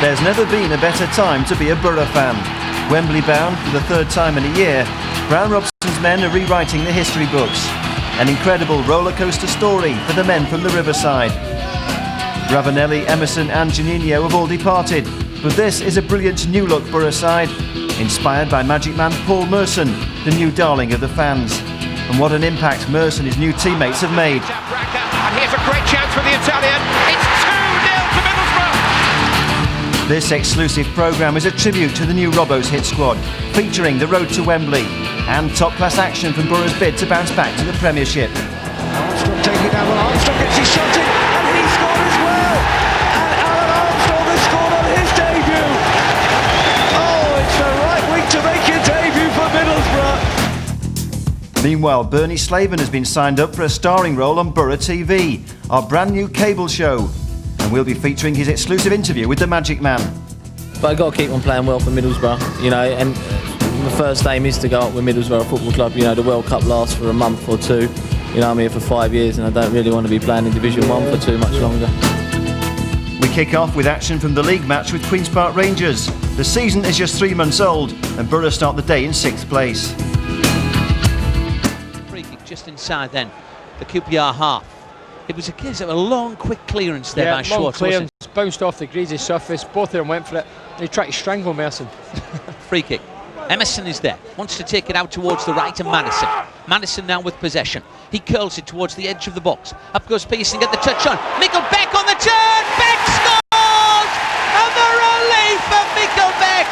There's never been a better time to be a Boro fan. Wembley bound for the third time in a year, Bryan Robson's men are rewriting the history books. An incredible rollercoaster story for the men from the Riverside. Ravanelli, Emerson and Juninho have all departed, but this is a brilliant new look Boro side, inspired by Magic Man Paul Merson, the new darling of the fans. And what an impact Merson and his new teammates have made. And here's a great chance for the Italian. It's 2-0 to Middlesbrough. This exclusive programme is a tribute to the new Robbo's hit squad, featuring the road to Wembley and top-class action from Boro's bid to bounce back to the Premiership. Armstrong taking it down. Well, Armstrong gets his shot in, and he scored as well. And Alun Armstrong has scored on his debut. Oh, it's the right week to make your debut for Middlesbrough. Meanwhile, Bernie Slaven has been signed up for a starring role on Boro TV, our brand new cable show, and we'll be featuring his exclusive interview with the Magic Man. But I've got to keep on playing well for Middlesbrough, you know, and the first aim is to go up with Middlesbrough Football Club. You know, the World Cup lasts for a month or two. You know, I'm here for 5 years and I don't really want to be playing in Division 1 for too much longer. We kick off with action from the league match with Queen's Park Rangers. The season is just 3 months old and Boro start the day in 6th place. Free kick just inside then, the QPR half. It was a case of a long, quick clearance there by Schwarzer. Clearance, bounced off the greasy surface, both of them went for it. They tried to strangle Merson. Free kick. Emerson is there, wants to take it out towards the right, and Madison now with possession. He curls it towards the edge of the box. Up goes Pearson, get the touch on. Mikkel Beck on the turn. Beck scores! And the relief of Mikkel Beck.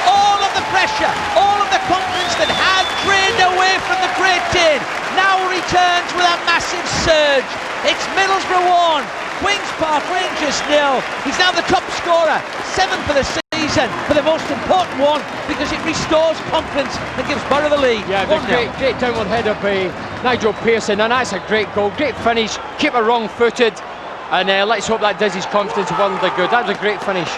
All of the pressure, all of the confidence that had drained away from the Great Dane now returns with a massive surge. It's Middlesbrough 1, Queen's Park Rangers 0. He's now the top scorer, 7 for the season, but the most important one because it restores confidence and gives Boro the lead. Yeah, the great downward header by Nigel Pearson, and that's a great goal, great finish, keep it wrong-footed, and let's hope that does his confidence well and good. That was a great finish.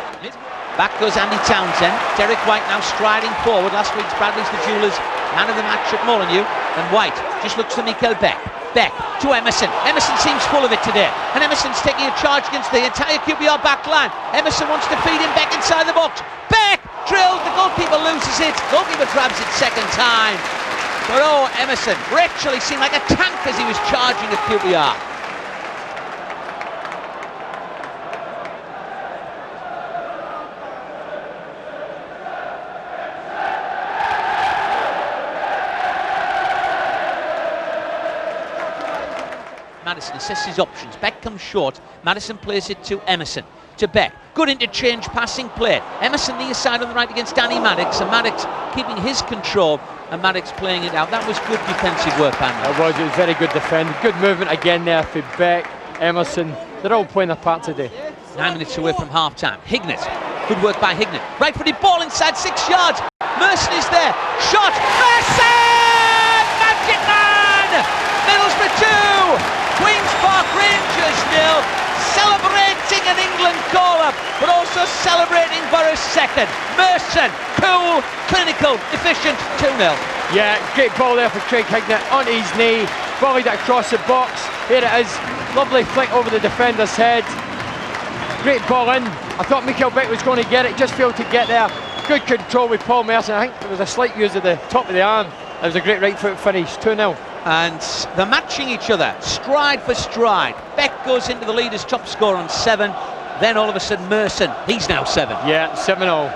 Back goes Andy Townsend. Derek White now striding forward. Last week's Bradley's the Jewellers man of the match at Molineux, and White just looks to Mikkel Beck. Beck to Emerson. Emerson seems full of it today, and Emerson's taking a charge against the entire QPR back line. Emerson wants to feed him back inside the box. Beck drilled, the goalkeeper loses it. Goalkeeper grabs it second time. But oh, Emerson actually seemed like a tank as he was charging at QPR. Madison assesses his options. Beck comes short. Madison plays it to Emerson. To Beck. Good interchange passing play. Emerson near side on the right against Danny Maddox. And Maddox keeping his control. And Maddox playing it out. That was good defensive work, Andy. It was very good defending. Good movement again there for Beck, Emerson. They're all playing their part today. 9 minutes away from half time. Hignett. Good work by Hignett. Right footed ball inside 6 yards. Merson is there. Shot. Merson! Magic Man! Middlesbrough 2. Queen's Park Rangers 0, celebrating an England call-up, but also celebrating Boro's second. Merson, cool, clinical, efficient, 2-0. Yeah, great ball there for Craig Hignett, on his knee, volleyed it across the box. Here it is, lovely flick over the defender's head. Great ball in. I thought Mikkel Beck was going to get it, just failed to get there. Good control with Paul Merson. I think there was a slight use of the top of the arm. It was a great right foot finish, 2-0. And they're matching each other, stride for stride. Beck goes into the lead as top scorer on 7. Then all of a sudden Merson, he's now 7. Yeah, 7-0.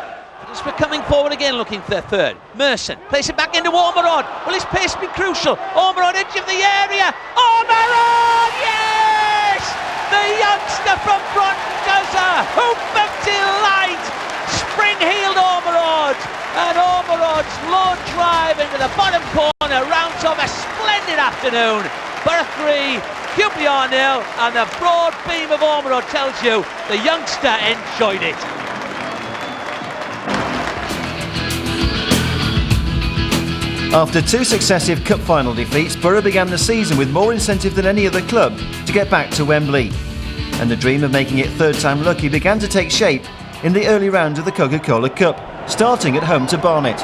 We're coming forward again looking for third. Merson plays it back into Ormerod. Will his pace be crucial? Ormerod edge of the area. Ormerod, yes! The youngster from Broughton does a hoop of delight. Spring-heeled Ormerod. And Ormerod's low drive into the bottom corner rounds off a splendid afternoon. Boro 3, QPR 0, and the broad beam of Ormerod tells you the youngster enjoyed it. After 2 successive cup final defeats, Boro began the season with more incentive than any other club to get back to Wembley. And the dream of making it third time lucky began to take shape in the early round of the Coca Cola Cup, starting at home to Barnet.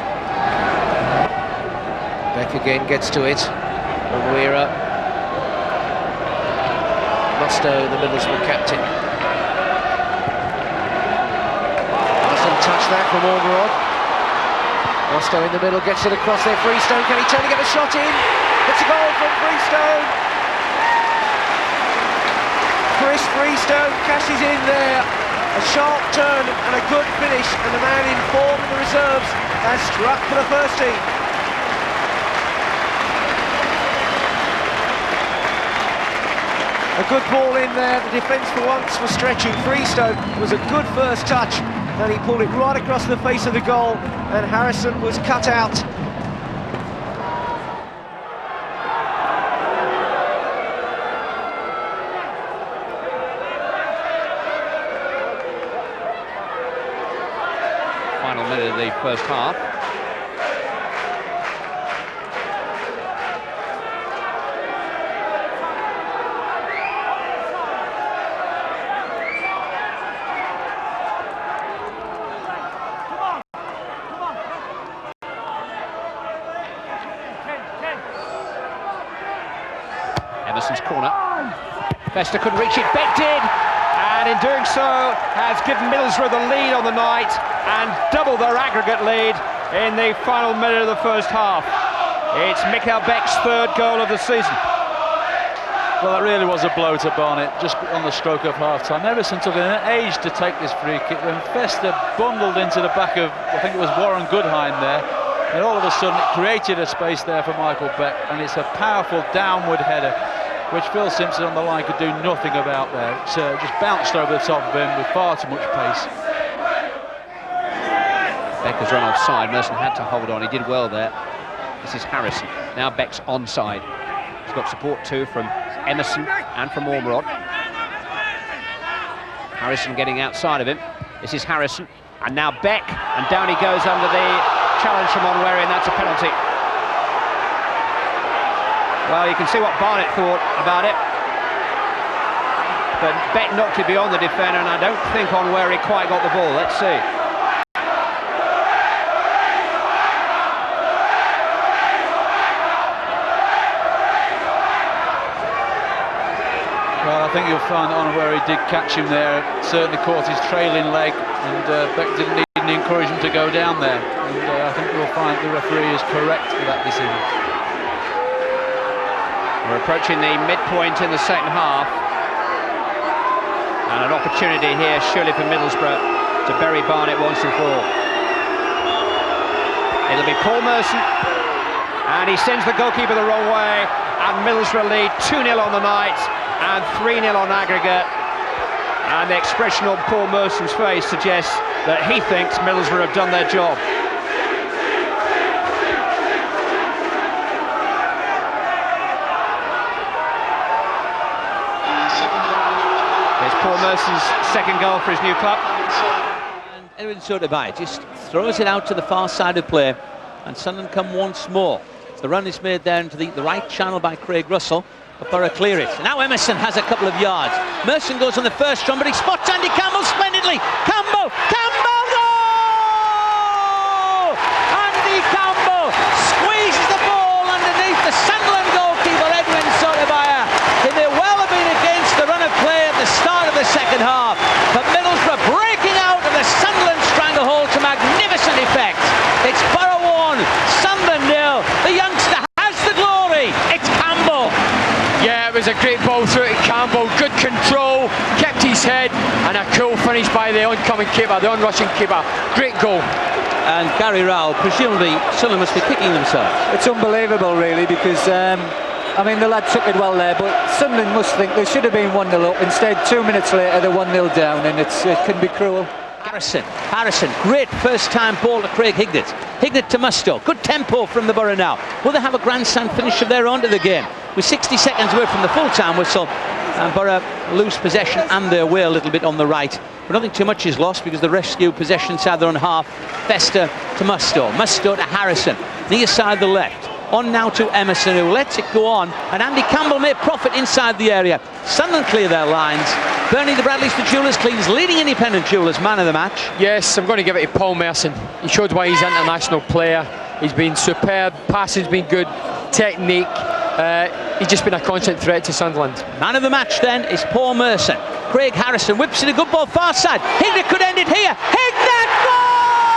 Beck again gets to it. Weira. Musto, the Middlesbrough captain. that from Ormerod. Musto in the middle, gets it across there. Freestone, can he turn and get a shot in? It's a goal from Freestone. Chris Freestone cashes in there. A sharp turn and a good finish, and the man in form in the reserves has struck for the first team. A good ball in there. The defence for once was stretching. Freestone was a good first touch, and he pulled it right across the face of the goal, and Harrison was cut out. Final minute of the first half. Emerson's corner. Bester couldn't reach it, Beck did, and in doing so has given Middlesbrough the lead on the night and double their aggregate lead in the final minute of the first half. It's Mikael Beck's third goal of the season. Well, that really was a blow to Barnet just on the stroke of half-time. Emerson took an age to take this free kick when Fester bundled into the back of, I think it was Warren Goodhime there, and all of a sudden it created a space there for Michael Beck, and it's a powerful downward header which Phil Simpson on the line could do nothing about there. It's just bounced over the top of him with far too much pace. Beck has run offside. Merson had to hold on. He did well there. This is Harrison. Now Beck's onside. He's got support too from Emerson and from Ormerod. Harrison getting outside of him. This is Harrison. And now Beck. And down he goes under the challenge from Onweri, and that's a penalty. Well, you can see what Barnet thought about it. But Beck knocked it beyond the defender, and I don't think Onweri quite got the ball. Let's see. Well, I think you'll find Onweri did catch him there, certainly caught his trailing leg, and Beck didn't need any encouragement to go down there. And I think you'll find the referee is correct for that decision. We're approaching the midpoint in the second half, and an opportunity here surely for Middlesbrough to bury Barnet once and for all. It'll be Paul Merson, and he sends the goalkeeper the wrong way, and Middlesbrough lead 2-0 on the night and 3-0 on aggregate, and the expression on Paul Merson's face suggests that he thinks Middlesbrough have done their job. Paul Merson's second goal for his new club. And Edwin Sotomayor just throws it out to the far side of play, and Sunderland come once more. The run is made there into the right channel by Craig Russell, but Boro clear it. Now Emerson has a couple of yards. Merson goes on the first run, but he spots Andy Campbell splendidly. Campbell! Goal! Andy Campbell squeezes the ball underneath the Sunderland goalkeeper Edwin Sotomayor. He may well have been against the run of play at the start of the second half, but Middlesbrough breaking out of the Sunderland stranglehold to magnificent effect. It's Boro 1, Sunderland 0. The youngster has the glory. It's Campbell. Yeah, it was a great ball through to Campbell. Good control, kept his head, and a cool finish by the oncoming keeper, the onrushing keeper. Great goal. And Gary Rowell, presumably Sunderland must be kicking themselves. It's unbelievable, really, because I mean, the lad took it well there, but Sunderland must think they should have been 1-0 up. Instead, 2 minutes later, they're 1-0 down, and it can be cruel. Harrison, great first-time ball to Craig Hignett. Hignett to Musto, good tempo from the Boro now. Will they have a grandstand finish of their own to the game? With 60 seconds away from the full-time whistle, and Boro lose possession and their way a little bit on the right. But nothing too much is lost because the rescue possession side their own half. Fester to Musto to Harrison, near side the left. On now to Emerson, who lets it go on, and Andy Campbell made profit inside the area. Sunderland clear their lines. Bernie the Bradleys to Jewellers Cleans, leading independent Jewellers, man of the match. Yes, I'm going to give it to Paul Merson. He showed why he's an international player. He's been superb, passing's been good, technique. He's just been a constant threat to Sunderland. Man of the match then is Paul Merson. Craig Harrison whips in a good ball far side. Hignett could end it here. Hignett, goal!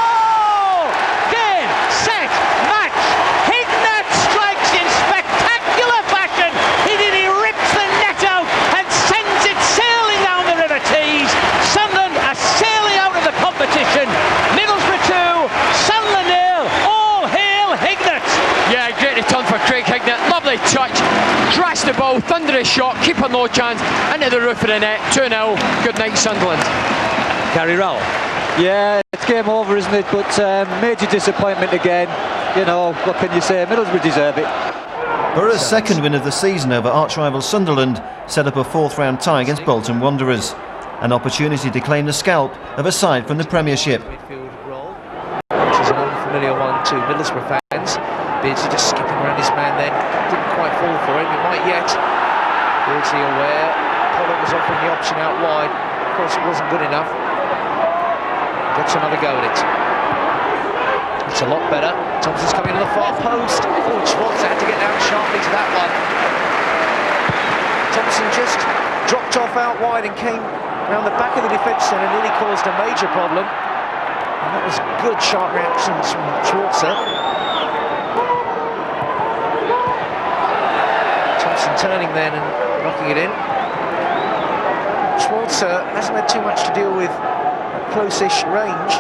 missed the ball, thunderous shot, keeper no chance, into the roof of the net, 2-0, good night Sunderland. Gary Rowell. Yeah, it's game over, isn't it? But major disappointment again. You know, what can you say? Middlesbrough deserve it. Boro's second win of the season over arch-rival Sunderland set up a fourth-round tie against Bolton Wanderers. An opportunity to claim the scalp of a side from the Premiership. Midfield role, which is an unfamiliar one to Middlesbrough fans. Beardsley just skipping around his man then. Didn't quite fall for him, he might yet. Beardsley aware. Pollock was offering the option out wide. Of course, it wasn't good enough. Gets another go at it. It's a lot better. Thompson's coming to the far post. Oh, Schwarzer had to get down sharply to that one. Thompson just dropped off out wide and came around the back of the defence and nearly caused a major problem. And that was good, sharp reactions from Schwarzer. Thompson turning then and knocking it in. Schwarzer hasn't had too much to deal with close-ish range.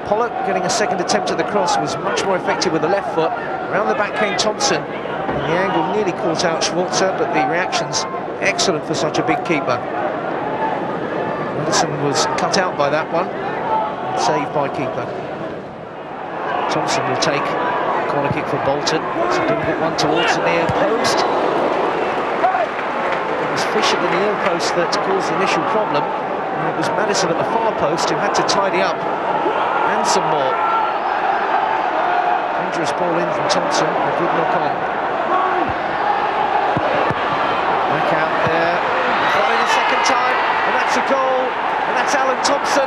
Pollock getting a second attempt at the cross was much more effective with the left foot. Around the back came Thompson, and the angle nearly caught out Schwarzer, but the reactions excellent for such a big keeper. Merson was cut out by that one, saved by keeper. Thompson will take a corner kick for Bolton. It's a difficult one towards the near post. It was Fisher at the near post that caused the initial problem. And it was Madison at the far post who had to tidy up, and some more. Dangerous ball in from Thompson, a good knock on. Back out there, trying the second time, and that's a goal, and that's Alan Thompson.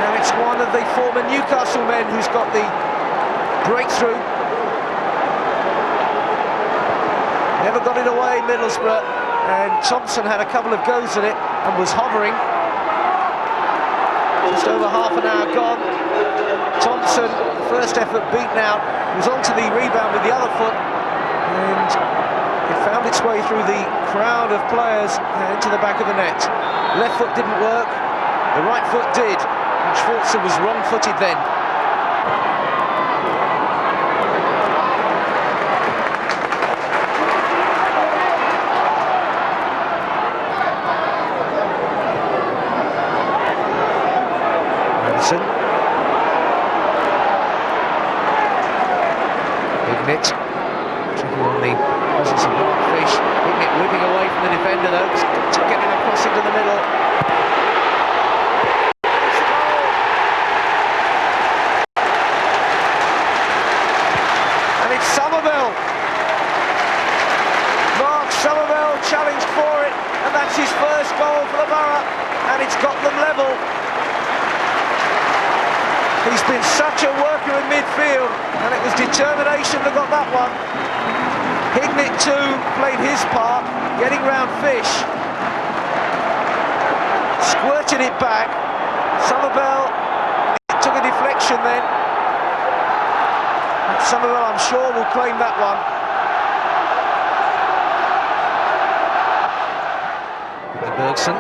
Now it's one of the former Newcastle men who's got the breakthrough. Never got it away, Middlesbrough, and Thompson had a couple of goes at it and was hovering. Just over half an hour gone. Thompson, first effort beaten out, was onto the rebound with the other foot, and it found its way through the crowd of players into the back of the net. Left foot didn't work, the right foot did, and Schwarzer was wrong-footed then. Merson. Ignit, tricky on the presence of Mark Fish. Ignit whipping away from the defender though, getting across into the middle. And it's Somerville. Mark Somerville challenged for it, and that's his first goal for the Borough, and it's got them level. He's been such a worker in midfield, and it was determination that got that one. Hignett too played his part, getting round Fish. Squirted it back. Somerville took a deflection then. And Somerville, I'm sure, will claim that one. Bergson.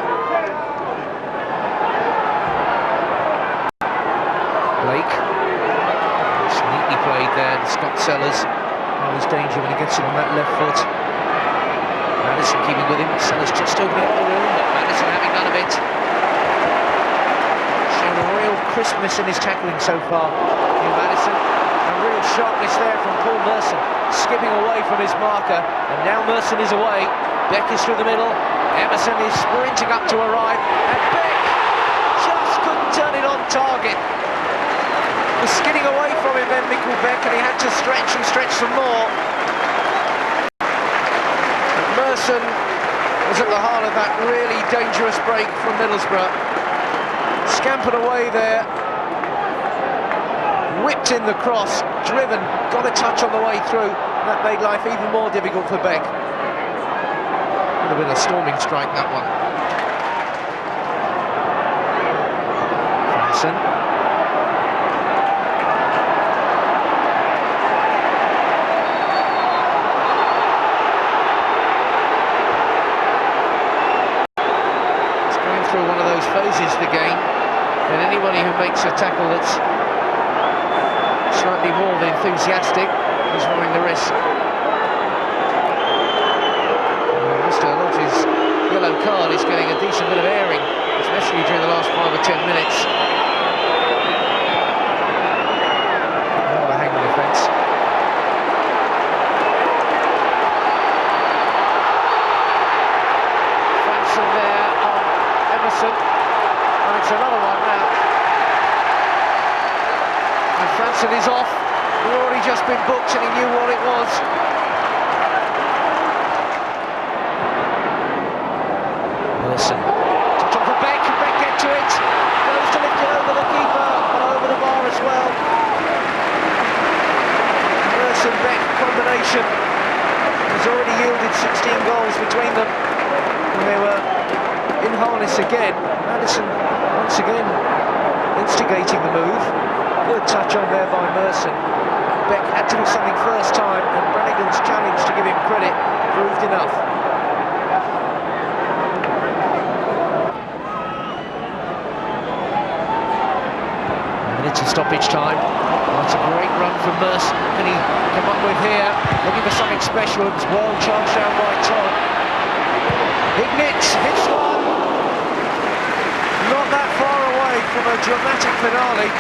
Blake. It's neatly played there, the Scott Sellers. Always danger when he gets it on that left foot. Madison keeping with him. Sellers just opening up the room, but Madison having none of it. Shown a real crispness in his tackling so far in Madison. A real sharpness there from Paul Merson, skipping away from his marker. And now Merson is away. Beck is through the middle. Emerson is sprinting up to arrive. And Beck just couldn't turn it on target. Was skidding away from him then, Mikkel Beck, and he had to stretch and stretch some more. But Merson was at the heart of that really dangerous break from Middlesbrough. Scampered away there, whipped in the cross, driven, got a touch on the way through. That made life even more difficult for Beck. Would have been a storming strike, that one. Franson. One of those phases of the game, and anybody who makes a tackle that's slightly more than enthusiastic is running the risk. yellow card is getting a decent bit of airing, especially during the last 5 or 10 minutes. Now the hanging offence. Franson there on Emerson, and it's another one now. And Franson is off. He'd already just been booked and he knew what it was. Merson. Touch on for Beck, can Beck get to it? Goes to lift it over the keeper, but over the bar as well. Merson-Beck combination has already yielded 16 goals between them. And they were in harness again. Madison once again instigating the move. Good touch on there by Merson. Beck had to do something first time, and Brannigan's challenge to give him credit proved enough. Minutes of stoppage time. That's a great run from Merson. Can he come up with here? Looking for something special. It's well charged down by Todd. Hignett hits one. Not that far away from a dramatic finale.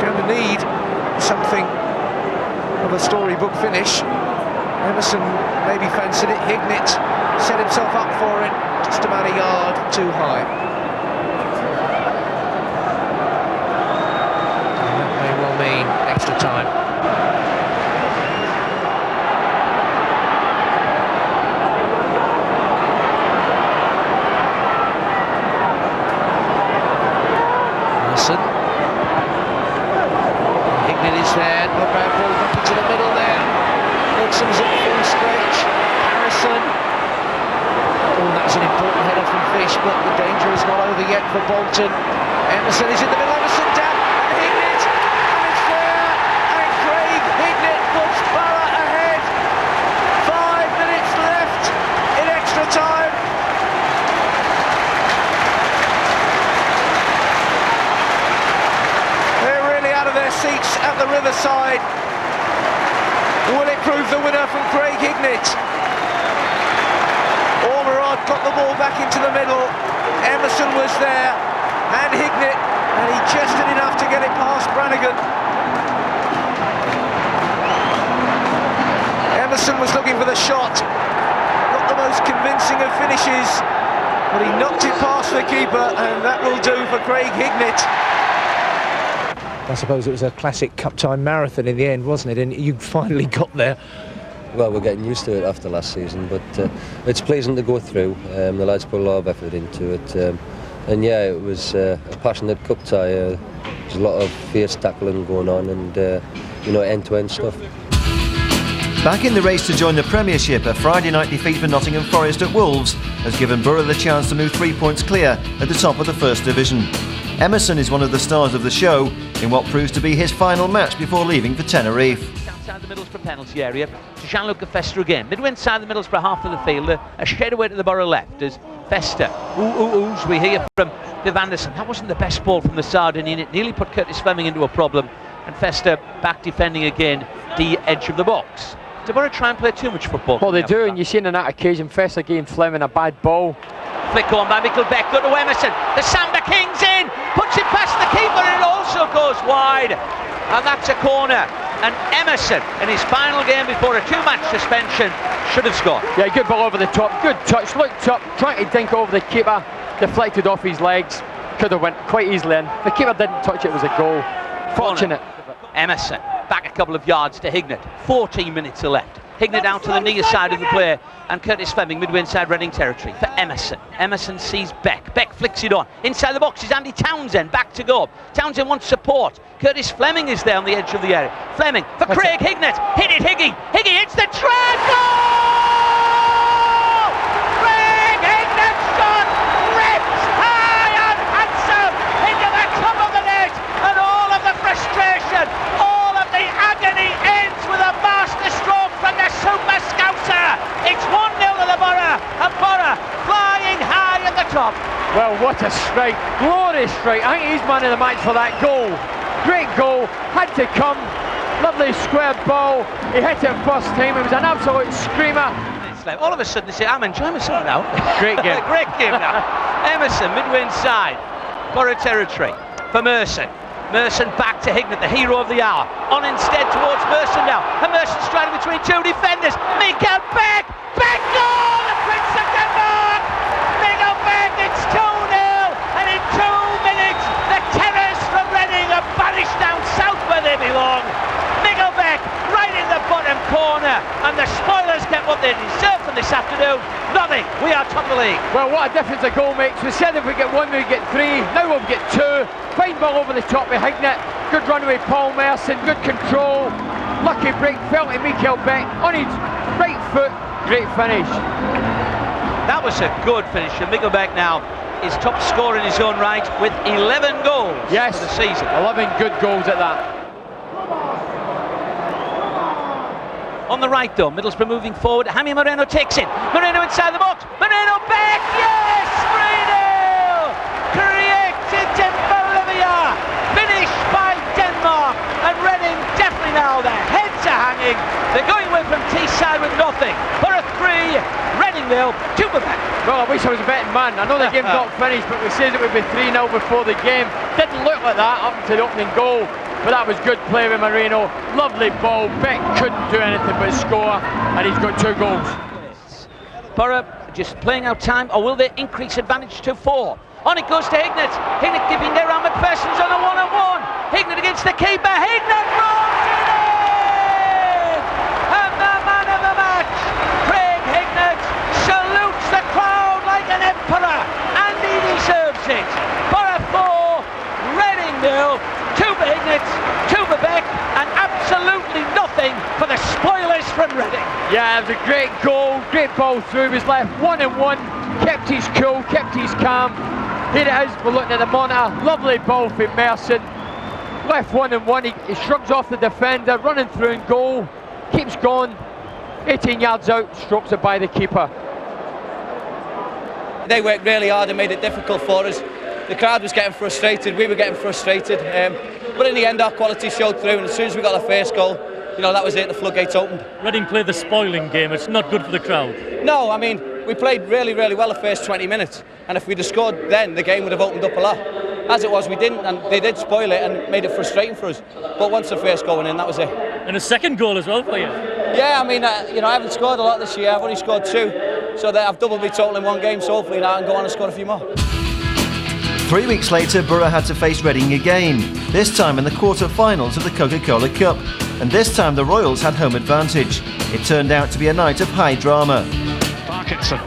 Going to need something of a storybook finish. Emerson maybe fancied it. Hignett set himself up for it, just about a yard too high. And that may well mean extra time. Merson. There, not bad ball back into the middle there. Hudson's at full stretch. Harrison. Oh, that's an important header from Fish, but the danger is not over yet for Bolton. Emerson is in the middle. Emerson down, and Hignett, and it's there. And Craig Hignett puts Boro ahead. 5 minutes left in extra time. Out of their seats at the Riverside. Will it prove the winner from Craig Hignett? Ormerod got the ball back into the middle. Emerson was there, and Hignett, and he just did enough to get it past Brannigan. Emerson was looking for the shot, not the most convincing of finishes, but he knocked it past the keeper, and that will do for Craig Hignett. I suppose it was a classic cup time marathon in the end, wasn't it? And you finally got there. Well, we're getting used to it after last season, but it's pleasing to go through. The lads put a lot of effort into it, and yeah, it was a passionate cup tie. There's a lot of fierce tackling going on, and end-to-end stuff. Back in the race to join the Premiership, a Friday night defeat for Nottingham Forest at Wolves has given Boro the chance to move 3 points clear at the top of the First Division. Emerson is one of the stars of the show in what proves to be his final match before leaving for Tenerife. Outside the Middlesbrough penalty area to Jean-Luc Festa again. Midway inside the Middlesbrough half of the field, a shed away to the Boro left as Festa, oohs, we hear from Viv Anderson. That wasn't the best ball from the Sardinian. It nearly put Curtis Fleming into a problem, and Festa back defending again, the edge of the box. Do Boro try and play too much football? Well, they do, and you've seen on that occasion, Festa gave Fleming a bad ball. Flick on by Michael Beck, good to Emerson. The Samba King's in, puts it past the keeper, and it also goes wide. And that's a corner. And Emerson, in his final game before a 2-match suspension, should have scored. Yeah, good ball over the top, good touch, looked up, trying to dink over the keeper, deflected off his legs, could have went quite easily in. The keeper didn't touch it, it was a goal. Fortunate. Emerson, back a couple of yards to Hignett, 14 minutes left. Hignett out to the near side of the play, and Curtis Fleming midway inside Reading territory for Emerson. Emerson sees Beck. Beck flicks it on. Inside the box is Andy Townsend, back to go. Townsend wants support. Curtis Fleming is there on the edge of the area. Fleming for Craig Hignett. Hit it, Higgy. Higgy hits the trap. Goal! Craig Hignett's shot rips high and handsome into the top of the net, and all of the frustration, all of the agony ends with a master stroke from the Super Scouser. It's 1-0 to the Boro, and Boro flying high at the top. Well, what a strike, glorious strike. I think he's man of the match for that goal. Great goal, had to come. Lovely square ball. He hit it first time. It was an absolute screamer. It's like all of a sudden they say, I'm enjoying myself now. Great game. Great game now. Emerson, midway inside. Boro territory for Merson. Merson back to Hignett, the hero of the hour. On instead towards Merson now. And Merson striding between two defenders. Mikael Beck! Beck goal! The Prince of Denmark! Mikael Beck, it's 2-0! And in 2 minutes, the Terrors from Reading are banished down south where they belong. Mikael Beck right in the bottom corner. And the spoilers get what they deserve from this afternoon. Nothing. We are top of the league. Well, what a difference a goal makes. We said if we get one, we get three. Now we'll get two. Fine ball over the top of Hignett. Good run with Paul Merson. Good control. Lucky break. Fell to Mikael Beck on his right foot. Great finish. That was a good finish. And Mikael Beck now is top scorer in his own right with 11 goals for the season. 11 good goals at that. On the right though, Middlesbrough moving forward. Jaime Moreno takes it. Moreno inside the box. Moreno back. Yes! 3-0! Created in Bolivia. Finished by Denmark. And Reading definitely now, their heads are hanging. They're going away from Teesside with nothing. For a 3, Reading nil, Tuberbeck. Well, I wish I was a betting man. I know the game's not finished, but we said it would be 3-0 before the game. Didn't look like that up to the opening goal. But that was good play with Moreno. Lovely ball. Beck couldn't do anything but score, and he's got 2 goals. Boro just playing out time, or will they increase advantage to 4? On it goes to Hignett. Hignett giving there around McPherson's on a 1-on-1. Hignett against the keeper. Hignett rolls it in! And the man of the match, Craig Hignett, salutes the crowd like an emperor, and he deserves it. Boro 4, Reading nil. 2 for Hignett, 2 for Beck, and absolutely nothing for the spoilers from Reading. Yeah, it was a great goal, great ball through. He was left 1-on-1, kept his cool, kept his calm. Here it is, we're looking at the monitor. Lovely ball for Merson. Left 1-on-1, he shrugs off the defender, running through and goal. Keeps going, 18 yards out, strokes it by the keeper. They worked really hard and made it difficult for us. The crowd was getting frustrated, we were getting frustrated, but in the end our quality showed through, and as soon as we got the first goal, you know, that was it, the floodgates opened. Reading played the spoiling game, it's not good for the crowd. No, I mean, we played really, really well the first 20 minutes, and if we'd have scored then, the game would have opened up a lot. As it was, we didn't, and they did spoil it and made it frustrating for us. But once the first goal went in, that was it. And a second goal as well for you? Yeah, I mean, you know, I haven't scored a lot this year, I've only scored 2, so that I've doubled my total in one game, so hopefully now I can go on and score a few more. 3 weeks later, Boro had to face Reading again, this time in the quarter-finals of the Coca Cola Cup. And this time the Royals had home advantage. It turned out to be a night of high drama. Parkinson,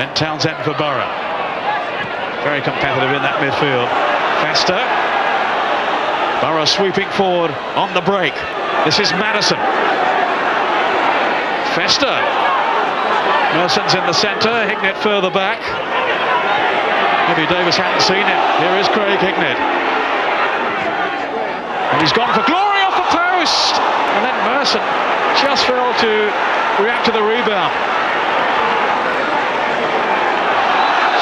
then Townsend for Boro. Very competitive in that midfield. Fester. Boro sweeping forward on the break. This is Madison. Fester. Merson's in the centre, Hignett further back. Maybe Davis hadn't seen it. Here is Craig Hignett. And he's gone for glory off the post! And then Merson just failed to react to the rebound.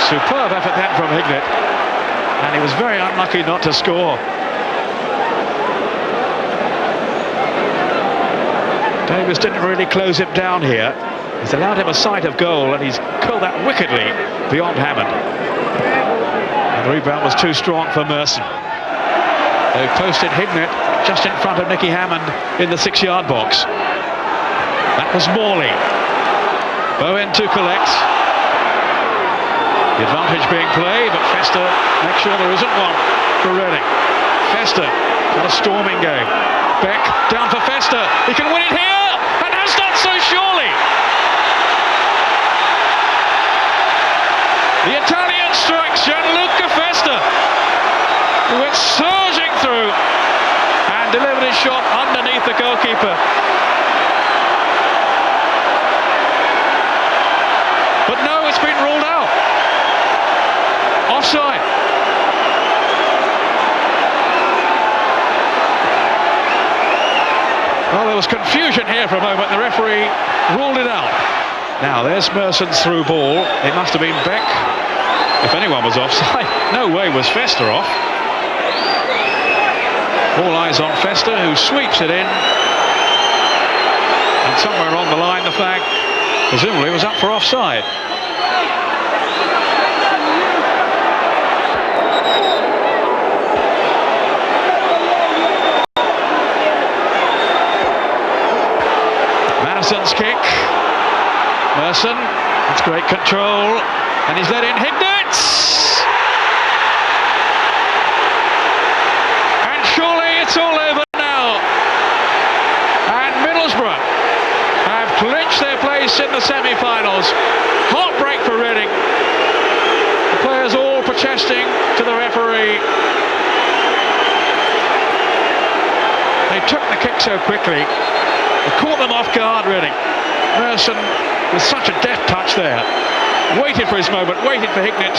Superb effort then from Hignett. And he was very unlucky not to score. Davis didn't really close him down here. He's allowed him a sight of goal, and he's curled that wickedly beyond Hammond. And the rebound was too strong for Merson. They posted Hignett just in front of Nicky Hammond in the 6-yard box. That was Morley. Bowen to collect. The advantage being played, but Fester makes sure there isn't one for Reading. Fester, not a storming game. Beck down for Fester. He can win it here, and has done so surely. The Italian strikes Gianluca Fester, who went surging through and delivered his shot underneath the goalkeeper. But no, it's been ruled out. Offside. Well, there was confusion here for a moment. The referee ruled it out. Now, there's Merson's through ball. It must have been Beck. If anyone was offside, no way was Fester off. All eyes on Fester, who sweeps it in. And somewhere along the line, the flag presumably was up for offside. Madison's kick. Merson, it's great control, and he's let in Hignett. And surely it's all over now. And Middlesbrough have clinched their place in the semi-finals. Heartbreak for Reading. The players all protesting to the referee. They took the kick so quickly. It caught them off guard, Reading. Merson with such a deft touch there. Waited for his moment, waited for Hignett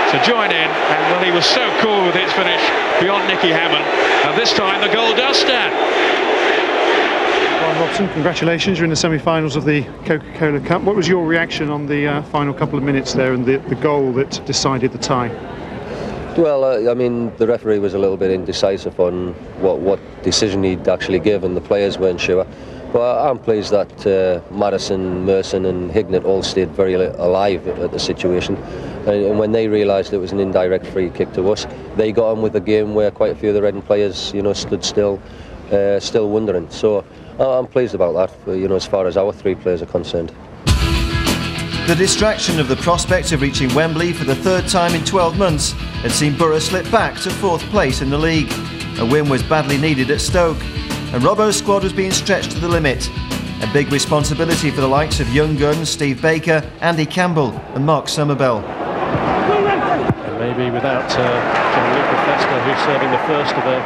to join in, and well, he was so cool with his finish beyond Nicky Hammond. And this time the goal does stand. Bryan Robson, congratulations, you're in the semi-finals of the Coca Cola Cup. What was your reaction on the final couple of minutes there and the goal that decided the tie? Well, I mean, the referee was a little bit indecisive on what decision he'd actually give, and the players weren't sure. But I'm pleased that Madison, Merson and Hignett all stayed very alive at the situation. And when they realised it was an indirect free kick to us, they got on with the game where quite a few of the Reading players, you know, stood still wondering. So I'm pleased about that, you know, as far as our three players are concerned. The distraction of the prospect of reaching Wembley for the third time in 12 months had seen Boro slip back to 4th place in the league. A win was badly needed at Stoke, and Robbo's squad was being stretched to the limit. A big responsibility for the likes of young guns Steve Baker, Andy Campbell and Mark Somerville. And maybe without Gianluca Festa, who's serving the first of a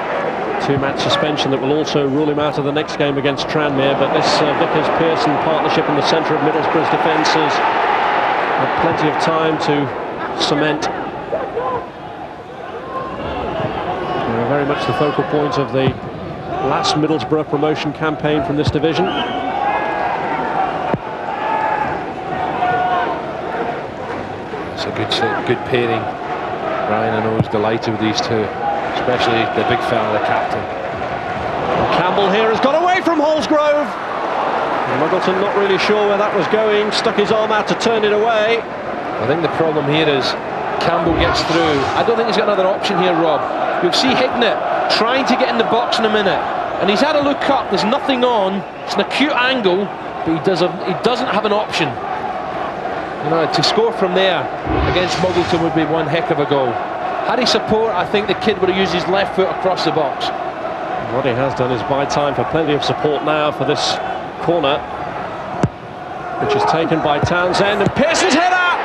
two-match suspension that will also rule him out of the next game against Tranmere, but this Vickers-Pearson partnership in the centre of Middlesbrough's defence has had plenty of time to cement. They're very much the focal point of the last Middlesbrough promotion campaign from this division. It's a good pairing. Brian, I know, is delighted with these two, especially the big fella, the captain. And Campbell here has got away from Holsgrove. Muggleton not really sure where that was going, stuck his arm out to turn it away. I think the problem here is Campbell gets through. I don't think he's got another option here, Rob. You'll see Hignett trying to get in the box in a minute, and he's had a look up, there's nothing on, it's an acute angle, but he doesn't have an option. You know, to score from there against Muggleton would be one heck of a goal. Had he support, I think the kid would have used his left foot across the box. What he has done is buy time for plenty of support now for this corner, which is taken by Townsend, and Pearson's head up!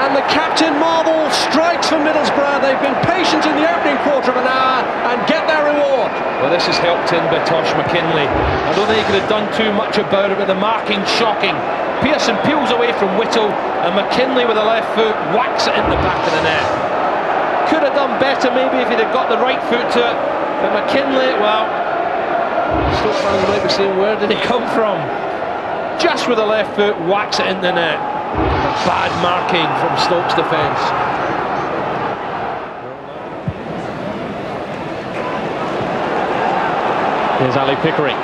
And the captain Marvel strikes for Middlesbrough. They've been patient in the opening quarter of an hour and get their reward. Well, this is helped in by Tosh McKinley. I don't think he could have done too much about it, but the marking shocking. Pearson peels away from Whittle, and McKinley with the left foot whacks it in the back of the net. Could have done better maybe if he'd have got the right foot to it, but McKinley, well, Stoke fans might be saying, where did he come from? Just with the left foot, whacks it in the net. Bad marking from Stoke's defence. Here's Ali Pickering.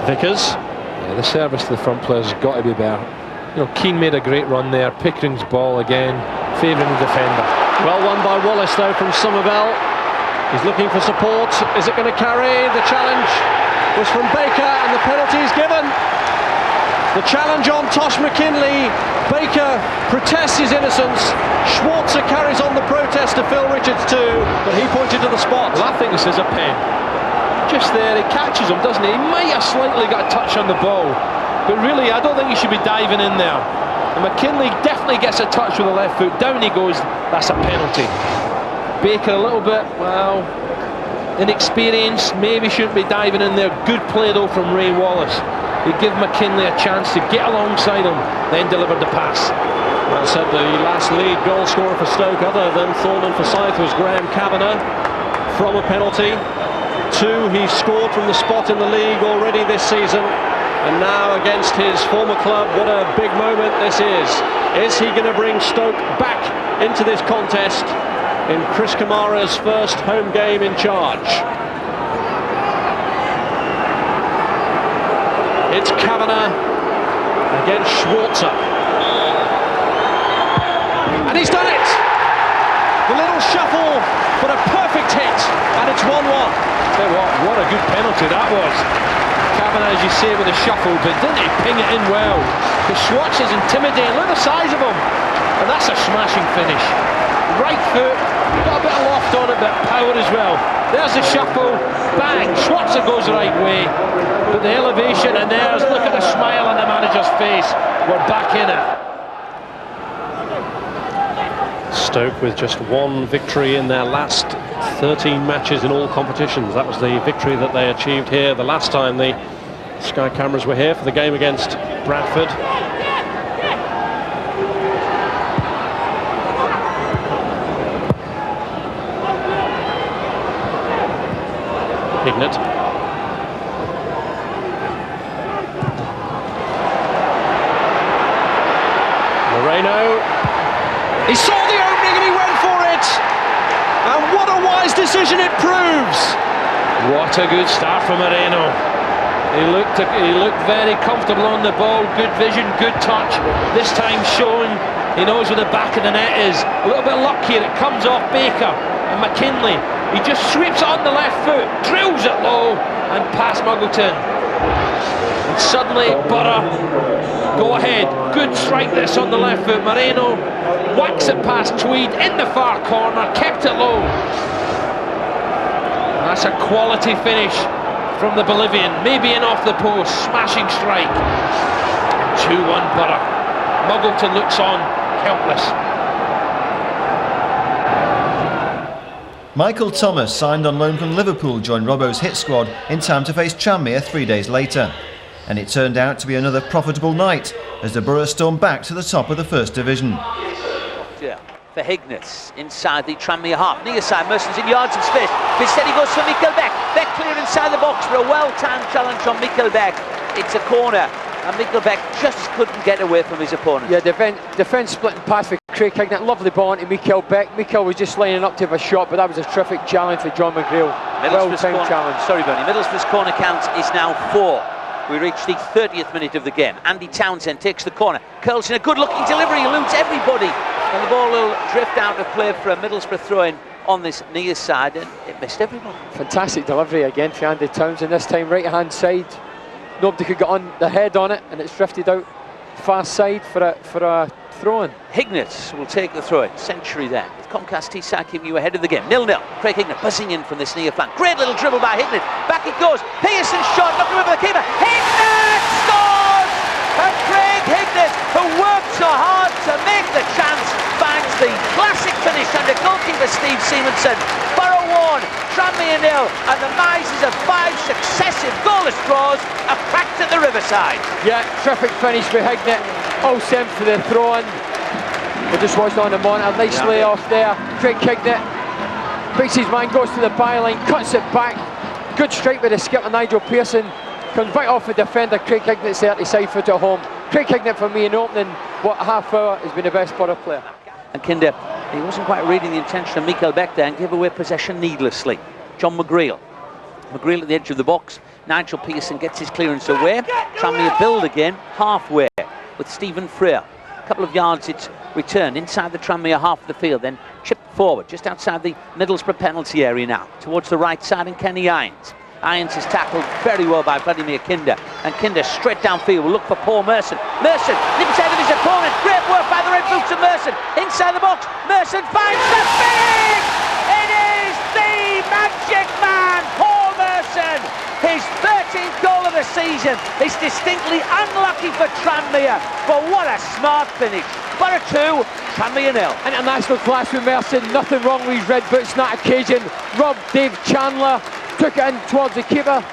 Vickers. Yeah, the service to the front players has got to be better. You know, Keane made a great run there. Pickering's ball again, favouring the defender. Well won by Wallace though from Somerville. He's looking for support. Is it going to carry? The challenge was from Baker and the penalty is given. The challenge on Tosh McKinley. Baker protests his innocence. Schwarzer carries on the protest to Phil Richards too, but he pointed to the spot. Well, I think this is a pen. Just there, he catches him, doesn't he? He might have slightly got a touch on the ball, but really I don't think he should be diving in there. And McKinley definitely gets a touch with the left foot. Down he goes, that's a penalty. Baker a little bit, well, inexperienced, maybe shouldn't be diving in there. Good play though from Ray Wallace. He give McKinley a chance to get alongside him, then delivered the pass. Well said, the last lead goal scorer for Stoke other than Thorne and Forsyth was Graham Kavanagh from a penalty. 2 he scored from the spot in the league already this season, and now against his former club, what a big moment this is. Is he going to bring Stoke back into this contest in Chris Kamara's first home game in charge? It's Kavanagh against Schwarzer. And he's done it! The little shuffle, but a perfect hit, and it's 1-1. Tell you what a good penalty that was. Kavanagh, as you say, with a shuffle, but didn't he ping it in well? Because Schwarzer's intimidating, look at the size of him. And that's a smashing finish. Right foot, got a bit of loft on it, but power as well. There's the shuffle, bang, Schwarzer goes the right way. But the elevation, and there's, look at the smile on the manager's face. We're back in it. Stoke with just one victory in their last 13 matches in all competitions. That was the victory that they achieved here the last time the Sky cameras were here for the game against Bradford. Hignett. Moreno. He saw the opening and he went for it. And what a wise decision it proves. What a good start from Moreno. He looked very comfortable on the ball. Good vision, good touch. This time showing he knows where the back of the net is. A little bit of luck here. It comes off Baker and McKinley. He just sweeps it on the left foot, drills it low and past Muggleton. And suddenly Boro, go ahead, good strike this on the left foot. Moreno whacks it past Tweed in the far corner, kept it low. And that's a quality finish from the Bolivian, maybe in off the post, smashing strike. 2-1 Boro. Muggleton looks on, helpless. Michael Thomas, signed on loan from Liverpool, joined Robbo's hit squad in time to face Tranmere 3 days later. And it turned out to be another profitable night as the Boro stormed back to the top of the First Division. Yeah, for Hignett inside the Tranmere half. Near side, Merson's in yards of space. Instead he goes for Mikkel Beck. Beck clear inside the box for a well-timed challenge on Mikkel Beck. It's a corner. And Mikkel Beck just couldn't get away from his opponent. Yeah, defence splitting pass for Craig Hignett. Lovely ball into Mikkel Beck. Mikkel was just lining up to have a shot, but that was a terrific challenge for John McGreal. Well-timed challenge. Sorry, Bernie. Middlesbrough's corner count is now 4. We reach the 30th minute of the game. Andy Townsend takes the corner, curls in a good-looking delivery, eludes everybody, and the ball will drift out of play for a Middlesbrough throw-in on this near side, and it missed everyone. Fantastic delivery again for Andy Townsend, this time right-hand side. Nobody could get on the head on it, and it's drifted out far side for a throw-in. Hignett will take the throw-in, century there. With Comcast Teesside keeping you ahead of the game. 0-0. Craig Hignett buzzing in from this near flank. Great little dribble by Hignett. Back it goes. Pearson shot, knocked over the keeper. Hignett scores! And Craig Hignett, who worked so hard to make the chance, finds the classic finish under goalkeeper Steve Simonson. Boro 1, Tranmere 0, and the Mises of 5 successive goalless draws are packed at the Riverside. Yeah, terrific finish for Hignett. All sent for the throw-in. We just watched on the monitor. Nice layoff there. Craig Hignett picks his man, goes to the byline, cuts it back. Good strike with the skipper Nigel Pearson. Comes right off the defender. Craig Hignett's there at the side foot at home. Craig Hignett for me in opening, half hour has been the best Boro player. And Kinder, he wasn't quite reading the intention of Mikkel Beck there and gave away possession needlessly. John McGreal. McGreal at the edge of the box. Nigel Pearson gets his clearance away. Tranmere build again, halfway with Stephen Freer. A couple of yards it's returned inside the Tranmere half of the field, then chipped forward just outside the Middlesbrough penalty area now, towards the right side, and Kenny Irons. Irons is tackled very well by Vladimir Kinder, and Kinder straight downfield will look for Paul Merson. Merson nips out of his opponent. Great work by the red boots of Merson. Inside the box, Merson finds the finish! It is the magic man, Paul Merson! His 13th goal of the season. It's distinctly unlucky for Tranmere, but what a smart finish. Boro 2, Tranmere 0. International class with Merson. Nothing wrong with his red boots on that occasion. Rob Dave Chandler took it in towards the keeper.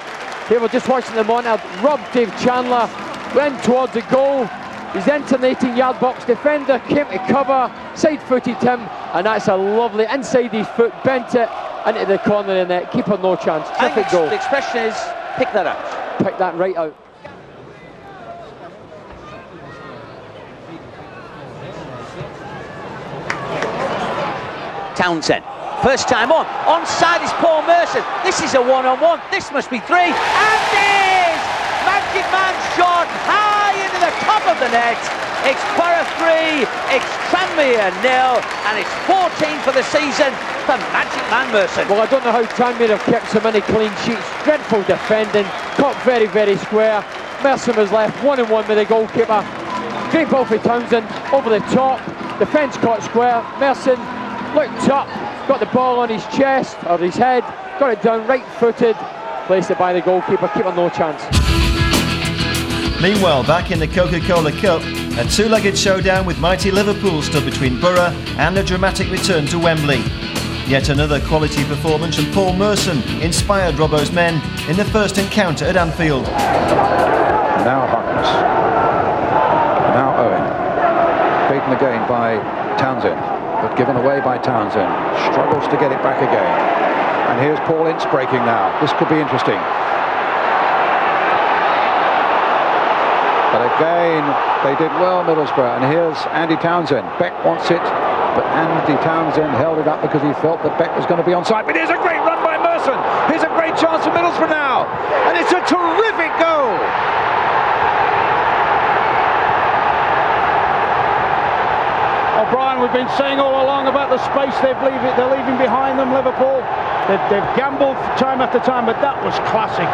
They were just watching the monitor. Rob Dave Chandler went towards the goal. He's entered the 18-yard box. Defender came to cover, side-footed him, and that's a lovely inside his foot, bent it into the corner of the net. Keeper no chance. Terrific goal. The expression is pick that out. Pick that right out. Townsend. First time on. Onside is Paul Merson. This is a one-on-one. This must be 3. And it is! Magic Man shot high into the top of the net. It's Boro 3, it's Tranmere 0, and it's 14 for the season for Magic Man Merson. Well, I don't know how Tranmere have kept so many clean sheets. Dreadful defending, caught very, very square. Merson was left 1-on-1 with the goalkeeper. Great ball for Townsend, over the top. Defence caught square. Merson looked up, got the ball on his chest, or his head, got it down right-footed, placed it by the goalkeeper, keeper no chance. Meanwhile, back in the Coca Cola Cup, a two-legged showdown with mighty Liverpool stood between Boro and a dramatic return to Wembley. Yet another quality performance from Paul Merson inspired Robbo's men in the first encounter at Anfield. Now Harkness. Now Owen. Beaten again by Townsend, but given away by Townsend. Struggles to get it back again. And here's Paul Ince breaking now. This could be interesting. But again, they did well, Middlesbrough. And here's Andy Townsend. Beck wants it, but Andy Townsend held it up because he felt that Beck was going to be onside. But here's a great run by Merson. Here's a great chance for Middlesbrough now. And it's a terrific goal. Oh, Brian, we've been saying all along about the space they're leaving behind them, Liverpool. They've gambled time after time, but that was classic.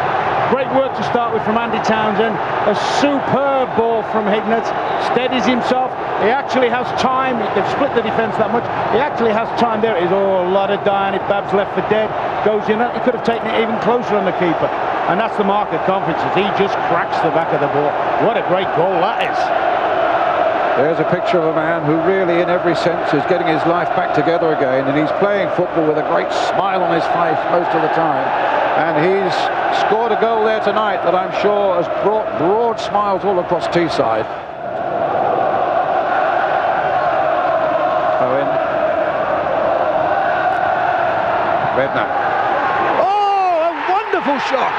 Great work to start with from Andy Townsend. A superb ball from Hignett. Steadies himself. He actually has time. They've split the defence that much. He actually has time there. It is a lot of dying. Babs left for dead. Goes in. He could have taken it even closer on the keeper. And that's the mark of confidence. He just cracks the back of the ball. What a great goal that is. There's a picture of a man who really, in every sense, is getting his life back together again. And he's playing football with a great smile on his face most of the time. And he's scored a goal there tonight that I'm sure has brought broad smiles all across Teesside. Owen. Redknapp. Oh, a wonderful shot.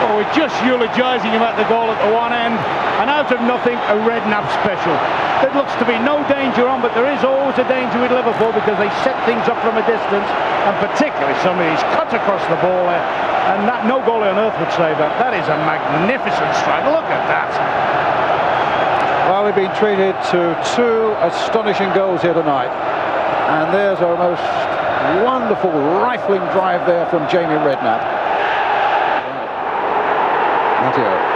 Oh, we're just eulogising him at the goal at the one end. And out of nothing, a Redknapp special. There looks to be no danger on, but there is always a danger with Liverpool because they set things up from a distance, and particularly somebody's cut across the ball there, and that no goalie on earth would save that. That is a magnificent strike. Look at that. Well, we've been treated to 2 astonishing goals here tonight, and there's a most wonderful rifling drive there from Jamie Redknapp. Matteo.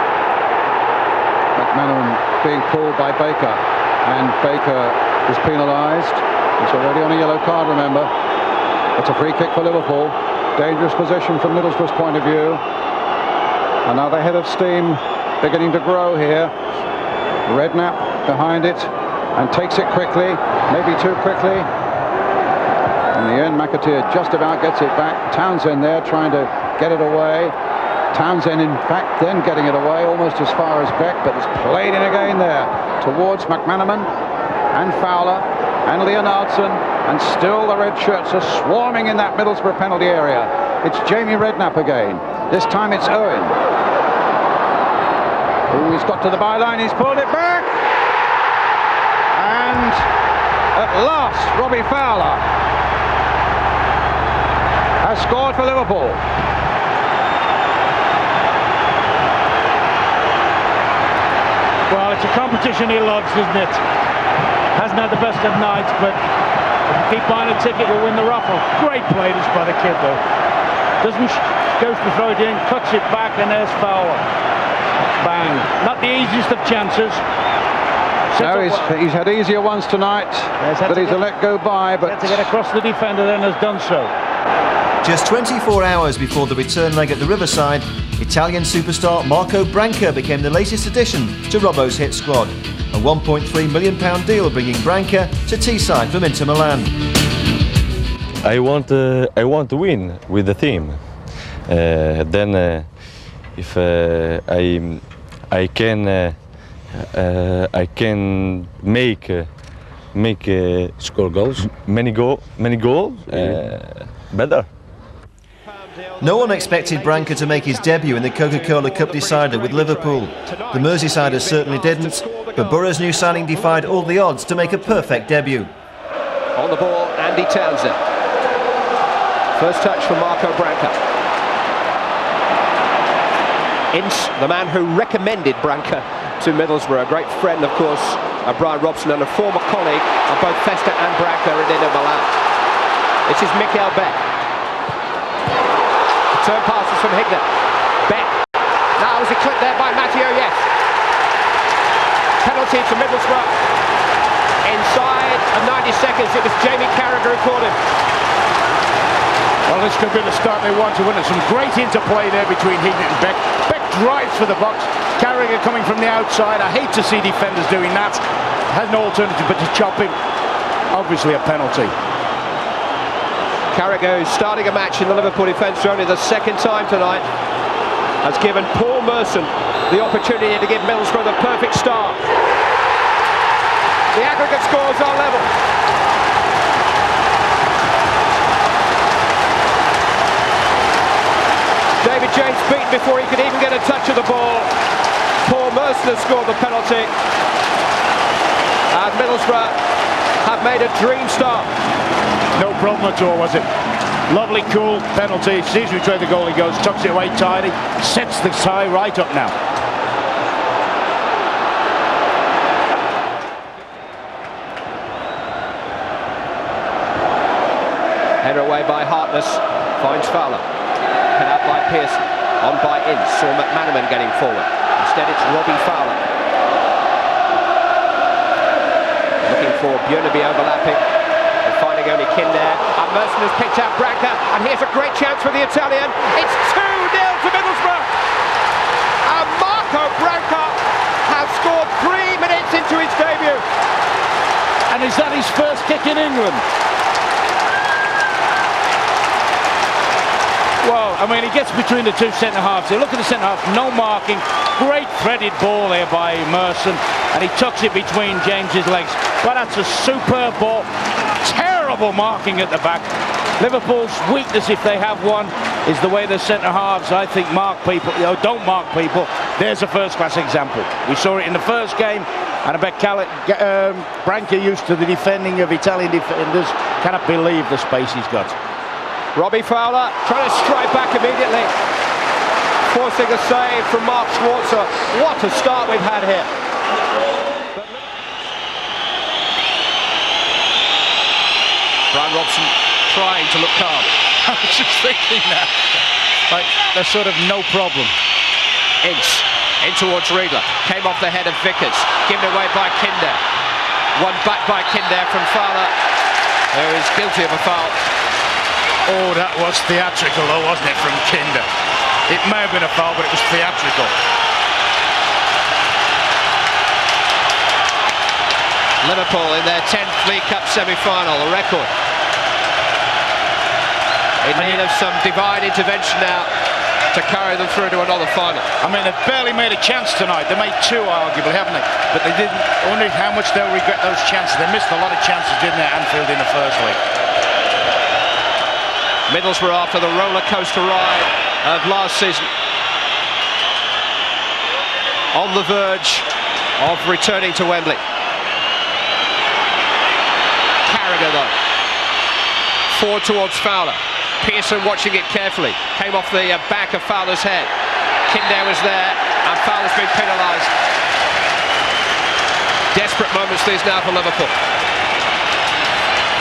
McManaman being pulled by Baker, and Baker is penalised. He's already on a yellow card, remember. It's a free kick for Liverpool. Dangerous possession from Middlesbrough's point of view. Another head of steam beginning to grow here. Redknapp behind it and takes it quickly, maybe too quickly. In the end, McAteer just about gets it back. Townsend there trying to get it away. Townsend, in fact, then getting it away almost as far as Beck, but it's played in again there towards McManaman and Fowler and Leonardson, and still the red shirts are swarming in that Middlesbrough penalty area. It's Jamie Redknapp again. This time it's Owen. Ooh, he's got to the byline, he's pulled it back. And at last, Robbie Fowler has scored for Liverpool. Well, it's a competition he loves, isn't it? Hasn't had the best of nights, but if you keep buying a ticket, you'll win the raffle. Great play this by the kid, though. Goes to throw it in, cuts it back, and there's Fowler. Bang. Not the easiest of chances. No, he's had easier ones tonight, but he's a let go by. But to get across the defender then has done so. Just 24 hours before the return leg at the Riverside, Italian superstar Marco Branca became the latest addition to Robbo's hit squad. A £1.3 million deal bringing Branca to Teesside from Inter Milan. I want to win with the team. Then if I can make score goals, many goals, better. No one expected Branca to make his debut in the Coca Cola Cup decider with Liverpool. The Merseysiders certainly didn't, but Boro's new signing defied all the odds to make a perfect debut. On the ball, Andy Townsend. First touch from Marco Branca. Ince, the man who recommended Branca to Middlesbrough, a great friend, of course, of Bryan Robson and a former colleague of both Festa and Branca at Inter Milan. This is Mikael Beck. Turn passes from Higner. Beck. Now is it clipped there by Matteo, yes. Penalty to Middlesbrough. Inside of 90 seconds, it was Jamie Carragher who caught him. Well, this could be the start they want to win it. Some great interplay there between Higner and Beck. Beck drives for the box. Carragher coming from the outside. I hate to see defenders doing that. Has no alternative but to chop him. Obviously a penalty. Carragher, who's starting a match in the Liverpool defence for only the second time tonight, has given Paul Merson the opportunity to give Middlesbrough the perfect start. The aggregate scores are level. David James beaten before he could even get a touch of the ball. Paul Merson has scored the penalty. And Middlesbrough have made a dream start. No problem at all, was it? Lovely, cool penalty. Sees which way the goalie goes, tucks it away tidy, sets the tie right up now. Header away by Hartness, finds Fowler. Cut out by Pearson, on by Ince, saw McManaman getting forward. Instead it's Robbie Fowler. Looking for Björneby overlapping. Finding only Kinder, and Merson has picked out Branca, and here's a great chance for the Italian. It's 2-0 to Middlesbrough, and Marco Branca has scored 3 minutes into his debut. And is that his first kick in England? Well, I mean, he gets between the two centre-halves. Look at the centre-half, no marking. Great threaded ball there by Merson, and he tucks it between James's legs. But that's a superb ball. Terrible marking at the back. Liverpool's weakness, if they have one, is the way the centre-halves, I think, mark people. Don't mark people. There's a first-class example. We saw it in the first game, and I bet Branca, used to the defending of Italian defenders, cannot believe the space he's got. Robbie Fowler trying to strike back immediately, forcing a save from Mark Schwarzer. What a start we've had here. Bryan Robson trying to look calm. I was just thinking that. Like, there's sort of no problem. Ince in towards Riedler. Came off the head of Vickers. Given away by Kinder. One back by Kinder from Fowler, who is guilty of a foul. Oh, that was theatrical though, wasn't it, from Kinder? It may have been a foul, but it was theatrical. Liverpool in their 10th League Cup semi-final, a record. In need of some divine intervention now to carry them through to another final. I mean, they've barely made a chance tonight. They made two, arguably, haven't they? But they didn't. I wonder how much they'll regret those chances. They missed a lot of chances, didn't they, at Anfield in the first leg? Middlesbrough, after the roller coaster ride of last season, on the verge of returning to Wembley. Carragher though, forward towards Fowler. Pearson watching it carefully, came off the back of Fowler's head. Kinder was there, and Fowler's been penalised. Desperate moments these now for Liverpool.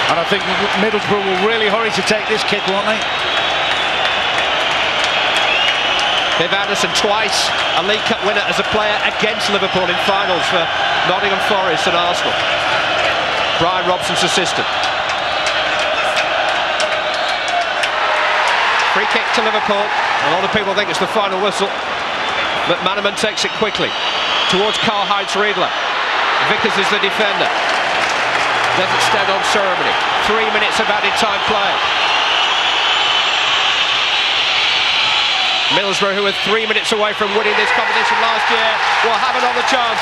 And I think Middlesbrough will really hurry to take this kick, won't they? Viv Anderson twice a League Cup winner as a player against Liverpool in finals for Nottingham Forest and Arsenal. Bryan Robson's assistant. Free kick to Liverpool. A lot of people think it's the final whistle. McManaman takes it quickly towards Karl-Heinz Riedler. Vickers is the defender. Doesn't stand on ceremony. 3 minutes of added time play. Middlesbrough, who were 3 minutes away from winning this competition last year, will have another chance.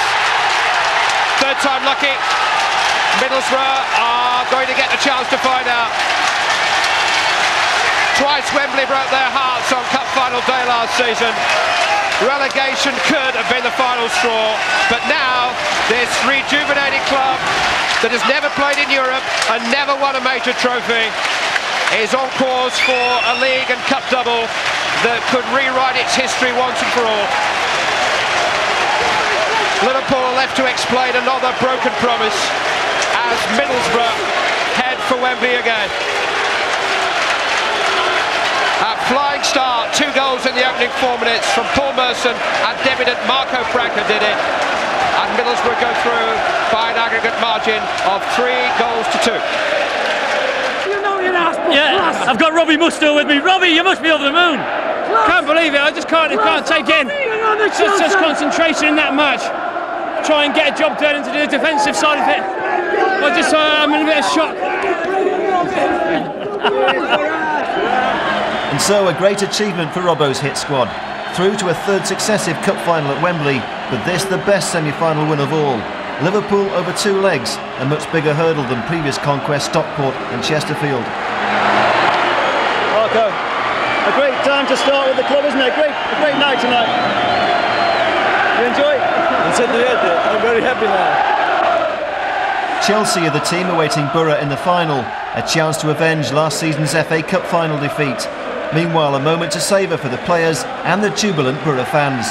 Third time lucky. Middlesbrough are going to get the chance to find out. Twice Wembley broke their hearts on Cup Final day last season. Relegation could have been the final straw, but now this rejuvenated club that has never played in Europe and never won a major trophy is on course for a league and cup double that could rewrite its history once and for all. Liverpool are left to explain another broken promise as Middlesbrough head for Wembley again. A flying start, 2 goals in the opening 4 minutes from Paul Merson, and debutant Marco Branca did it. And Middlesbrough go through by an aggregate margin of 3 goals to 2. Yeah, I've got Robbie Musto with me. Robbie, you must be over the moon. Can't believe it, I just can't take in such concentration in that match. Try and get a job done into the defensive side of it. I'm in a bit of shock. And so a great achievement for Robbo's hit squad. Through to a 3rd successive cup final at Wembley, but this the best semi-final win of all. Liverpool over 2 legs, a much bigger hurdle than previous conquests Stockport and Chesterfield. Marco, a great time to start with the club, isn't it? A great night tonight. You enjoy it? I'm very happy now. Chelsea are the team awaiting Boro in the final, a chance to avenge last season's FA Cup final defeat. Meanwhile, a moment to savour for the players and the jubilant Boro fans.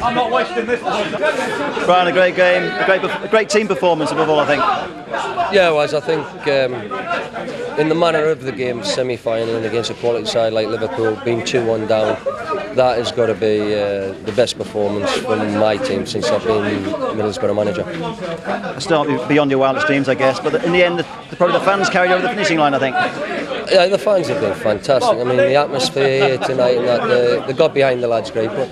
I'm not wasting this. Bryan, a great game, a great team performance above all, I think. Yeah, it was. I think in the manner of the game, semi-final and against a quality side like Liverpool, being 2-1 down, that has got to be the best performance from my team since I've been Middlesbrough manager. A start beyond your wildest dreams, I guess, but in the end, probably the fans carried over the finishing line, I think. Yeah, the fans have been fantastic. I mean, the atmosphere here tonight and that, they got behind the lads great. But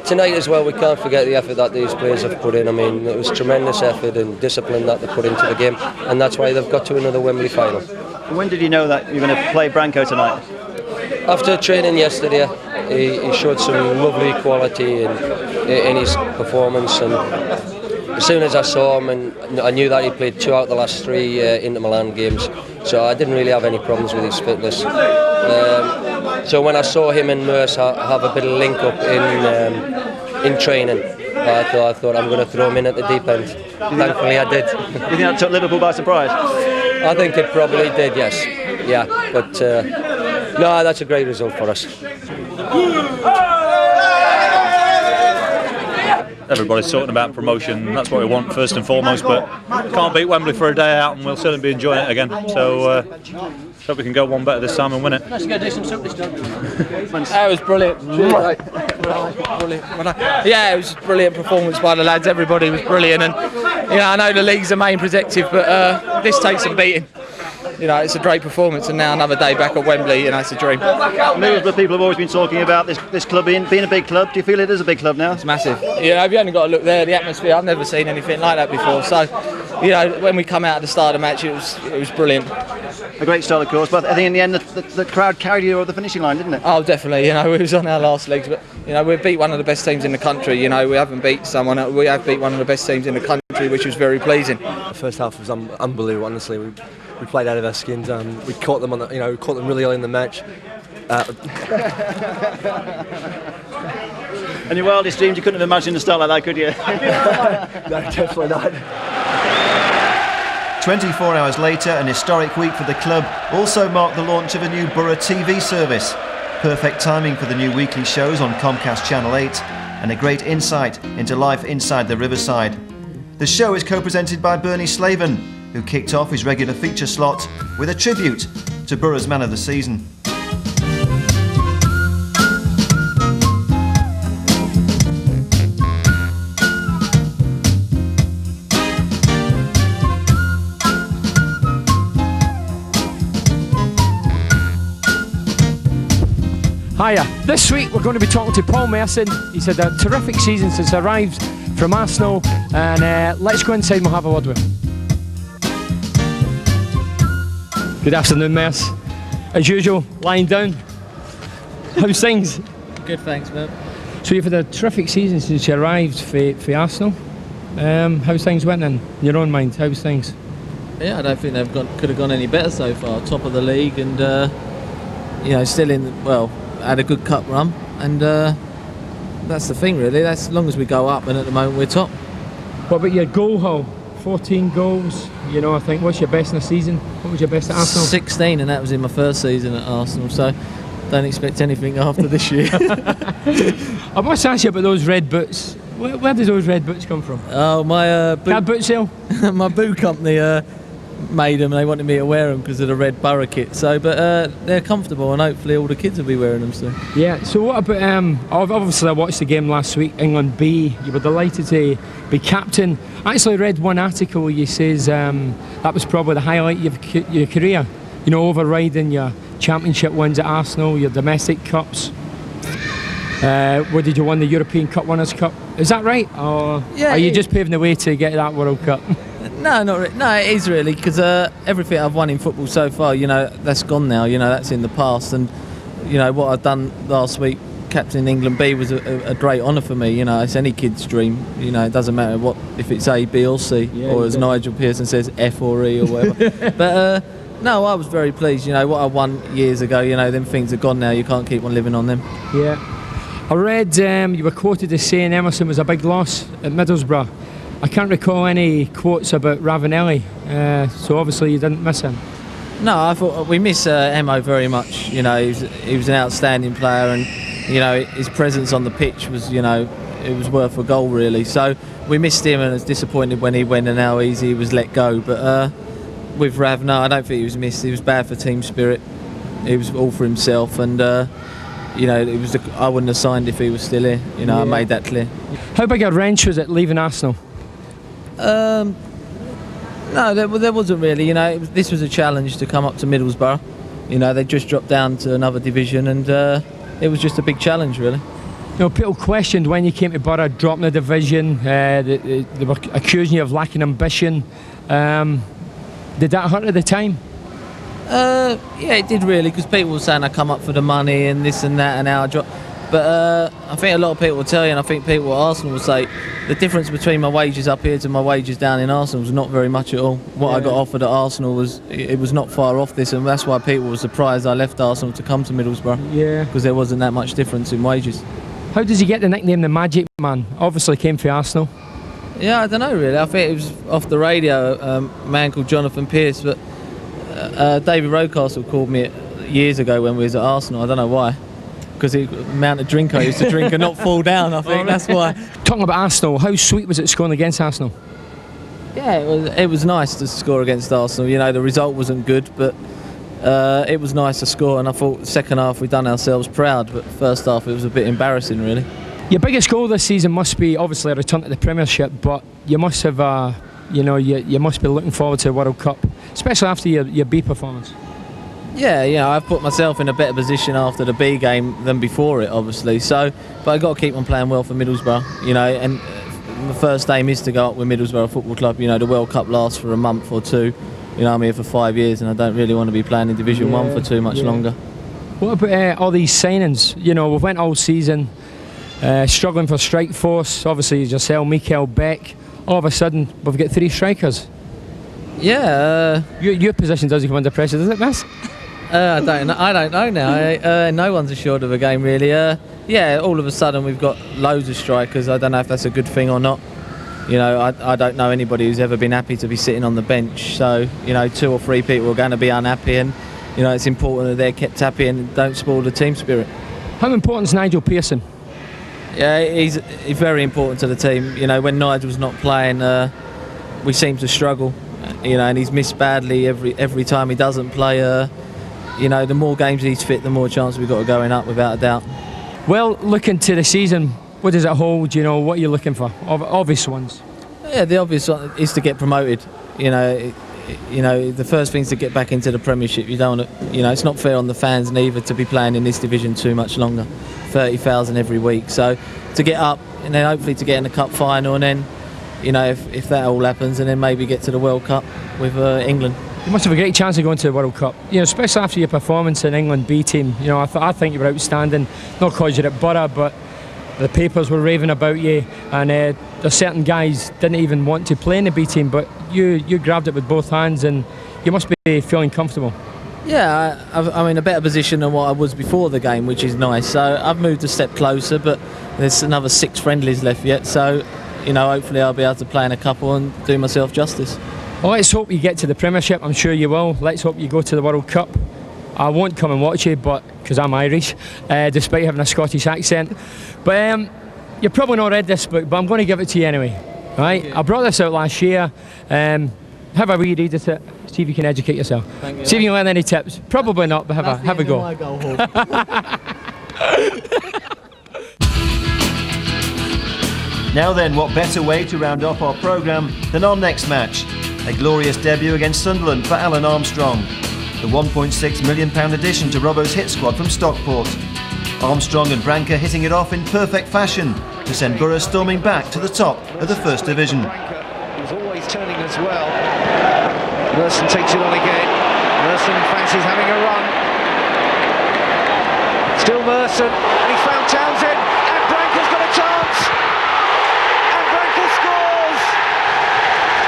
tonight as well, we can't forget the effort that these players have put in. I mean, it was tremendous effort and discipline that they put into the game, and that's why they've got to another Wembley final. When did you know that you were going to play Branco tonight? After training yesterday, he showed some lovely quality in his performance, and as soon as I saw him, and I knew that he played 2 out of the last 3 Inter Milan games, so I didn't really have any problems with his fitness. So when I saw him and Merson have a bit of link up in training, I thought I'm going to throw him in at the deep end. Thankfully I did. You think that took Liverpool by surprise? I think it probably did, yes. Yeah, but no, that's a great result for us. Everybody's talking about promotion, that's what we want first and foremost, but can't beat Wembley for a day out, and we'll certainly be enjoying it again. So hope we can go one better this time and win it. Let's go do some soup this time. That was brilliant. Yeah, it was a brilliant performance by the lads. Everybody was brilliant, and I know the league's the main protective, but this takes some beating. It's a great performance, and now another day back at Wembley, it's a dream. Middlesbrough people have always been talking about this club being a big club. Do you feel it is a big club now? It's massive. If you only got to look there, the atmosphere, I've never seen anything like that before. So, when we come out at the start of the match, it was brilliant. A great start, of course, but I think in the end the crowd carried you over the finishing line, didn't it? Oh, definitely. We was on our last legs, but we beat one of the best teams in the country. We haven't beat someone. We have beat one of the best teams in the country, which was very pleasing. The first half was unbelievable. Honestly, we played out of our skins. We caught them we caught them really early in the match. In your wildest dreams, you couldn't have imagined a start like that, could you? No, definitely not. 24 hours later, an historic week for the club also marked the launch of a new Boro TV service. Perfect timing for the new weekly shows on Comcast Channel 8 and a great insight into life inside the Riverside. The show is co-presented by Bernie Slaven, who kicked off his regular feature slot with a tribute to Boro's Man of the Season. Hiya. This week we're going to be talking to Paul Merson. He's had a terrific season since arrived from Arsenal, and let's go inside and we'll have a word with him. Good afternoon, Mers. As usual, lying down. How's things? Good, thanks, mate. So you've had a terrific season since you arrived for Arsenal. How's things went in your own mind? How's things? Yeah, I don't think could have gone any better so far. Top of the league, and still had a good cup run, and that's the thing really. That's as long as we go up, and at the moment we're top. What about your goal haul? 14 goals. I think what's your best in the season? What was your best at Arsenal? 16, and that was in my first season at Arsenal. So don't expect anything after this year. I must ask you about those red boots. Where did those red boots come from? Oh, my boot sale. My boot company made them, and they wanted me to wear them because of the red Boro kit. So, but they're comfortable, and hopefully all the kids will be wearing them soon. Yeah. So what about? Obviously, I watched the game last week. England B. You were delighted to be captain. I actually read one article. You says that was probably the highlight of your career. Overriding your championship wins at Arsenal, your domestic cups. Where did you win the European Cup Winners' Cup? Is that right? Or are you just paving the way to get that World Cup? No, not really. No, it is really, because everything I've won in football so far, that's gone now. That's in the past, and what I've done last week, captain England B, was a great honour for me. It's any kid's dream. It doesn't matter if it's A, B, or C, or as Nigel Pearson says, F or E or whatever. But no, I was very pleased. What I won years ago. Them things are gone now. You can't keep on living on them. Yeah. I read you were quoted as saying Emerson was a big loss at Middlesbrough. I can't recall any quotes about Ravanelli, so obviously you didn't miss him. No, I thought we miss Emo very much. He was an outstanding player, and his presence on the pitch was it was worth a goal really. So we missed him, and I was disappointed when he went and how easy he was let go. But with Rav, no, I don't think he was missed. He was bad for team spirit. He was all for himself, and it was I wouldn't have signed if he was still here. I made that clear. How big a wrench was it leaving Arsenal? No, there wasn't really. This was a challenge to come up to Middlesbrough. They just dropped down to another division, and it was just a big challenge, really. People questioned when you came to Boro, dropping the division. They were accusing you of lacking ambition. Did that hurt at the time? Yeah, it did really, because people were saying I come up for the money and this and that, and how I drop. But I think a lot of people will tell you, and I think people at Arsenal will say, the difference between my wages up here to my wages down in Arsenal was not very much at all. What I got offered at Arsenal was not far off this, and that's why people were surprised I left Arsenal to come to Middlesbrough. Yeah. Because there wasn't that much difference in wages. How does he get the nickname the Magic Man? Obviously came for Arsenal. Yeah, I don't know really. I think it was off the radio, a man called Jonathan Pearce, but David Rocastle called me years ago when we was at Arsenal. I don't know why. Because the amount of drink I used to drink and not fall down, I think that's why. Talking about Arsenal, how sweet was it scoring against Arsenal? Yeah, it was nice to score against Arsenal. The result wasn't good, but it was nice to score, and I thought second half we done ourselves proud, but first half it was a bit embarrassing really. Your biggest goal this season must be obviously a return to the Premiership, but you must have you must be looking forward to a World Cup, especially after your B performance. Yeah, I've put myself in a better position after the B game than before it, obviously. So, but I got to keep on playing well for Middlesbrough, and the first aim is to go up with Middlesbrough Football Club. The World Cup lasts for a month or two. I'm here for 5 years, and I don't really want to be playing in Division 1 for too much longer. What about all these signings? We've went all season struggling for strike force. Obviously, yourself, Mikel Beck. All of a sudden, we've got 3 strikers. Yeah. Your position doesn't come under pressure, does it, Miss? I don't know now. No one's assured of a game really. Yeah, all of a sudden we've got loads of strikers. I don't know if that's a good thing or not. I don't know anybody who's ever been happy to be sitting on the bench. So 2 or 3 people are going to be unhappy, and it's important that they're kept happy and don't spoil the team spirit. How important is Nigel Pearson? Yeah, he's very important to the team. When Nigel's not playing, we seem to struggle. And he's missed badly every time he doesn't play. The more games he's fit, the more chance we've got of going up, without a doubt. Well, looking to the season, what does it hold? What are you looking for? Obvious ones. Yeah, the obvious one is to get promoted. you know, the first thing is to get back into the Premiership. You don't, you know, it's not fair on the fans neither to be playing in this division too much longer. 30,000 every week. So to get up and then hopefully to get in the cup final, and then, you know, if that all happens, and then maybe get to the World Cup with England. You must have a great chance of going to the World Cup, you know, especially after your performance in England B team. You know, I think you were outstanding, not because you're at Boro, but the papers were raving about you, and there's certain guys didn't even want to play in the B team, but you grabbed it with both hands, and you must be feeling comfortable. Yeah, I'm in a better position than what I was before the game, which is nice. So I've moved a step closer, but there's another 6 friendlies left yet, so, you know, hopefully I'll be able to play in a couple and do myself justice. Well, let's hope you get to the Premiership. I'm sure you will. Let's hope you go to the World Cup. I won't come and watch you, but because I'm Irish, despite having a Scottish accent. But you've probably not read this book, but I'm going to give it to you anyway. Right? I brought this out last year. Have a wee read at it. See if you can educate yourself. Thank you. See if you can learn any tips. Probably not, but have a go. Now then, what better way to round off our programme than our next match? A glorious debut against Sunderland for Alun Armstrong. The £1.6 million addition to Robbo's hit squad from Stockport. Armstrong and Branca hitting it off in perfect fashion to send Boro storming back to the top of the First Division. He's always turning as well. Merson takes it on again. Merson fancies having a run. Still Merson, and he found Townsend, and Branca's got a chance. And Branca scores.